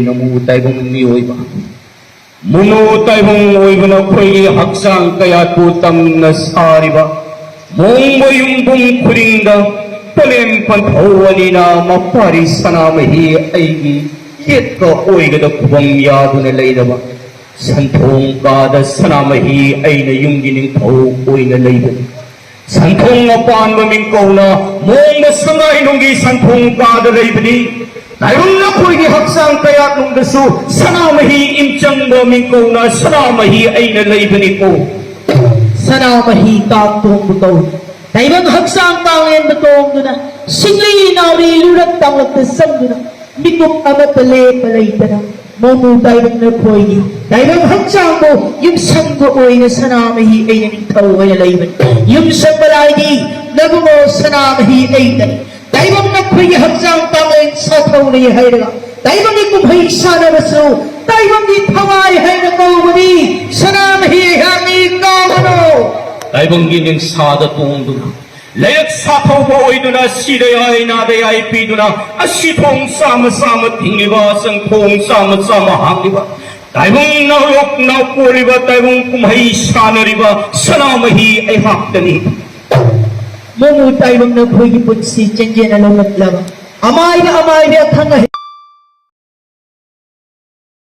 너무 따이봉이 오이바 무노 따이봉 오이바나 코이 학상 까야 도땀나 사리바 몽모융봉 쿠링다 뻔엠판 더원이나 마파리 사나마히 아이기 옛거 오이가다 구봉야분을 레이다바 산통가다 사나마히 아이나 융기는 더욱 오이나 레이다 산통 어빠한바 민꼬나 몽모 상하이 농기 산통가다 레이드니 나용나 코이기 학상 까야 농다수 사나마히 임장바 민꼬나 사나마히 아이나 레이드니꼬 Sanamahi Tong Buto. Daibang haksang tangin betong duna. Singli nauri lurat tanglat na sang duna. Mikup amat pala dana. Momu daibang na poigi. Daibang haksang mo, yung sang gooy na sanamahi ay naningthaw ay nalayban. Yung sang balagi, nagumo sanamahi ay dani. Daibang na poigi haksang tangin sa thaw na yahay na. Daibang ikumhay sana baso. Daibang itaway hay na kaumani. Sanamahi hangi kaumano. Daibang gining sada tungduna layak sathawba oiduna sidayay nadayay piduna asithong sama-sama tingiba sangthong sama-sama hangiba daibang naulok naupuriba daibang kumhay sanariba sanamahi ay hakdani Momu daibang naghuhigipon si Chenjen alawat lang. Amay na at hangay.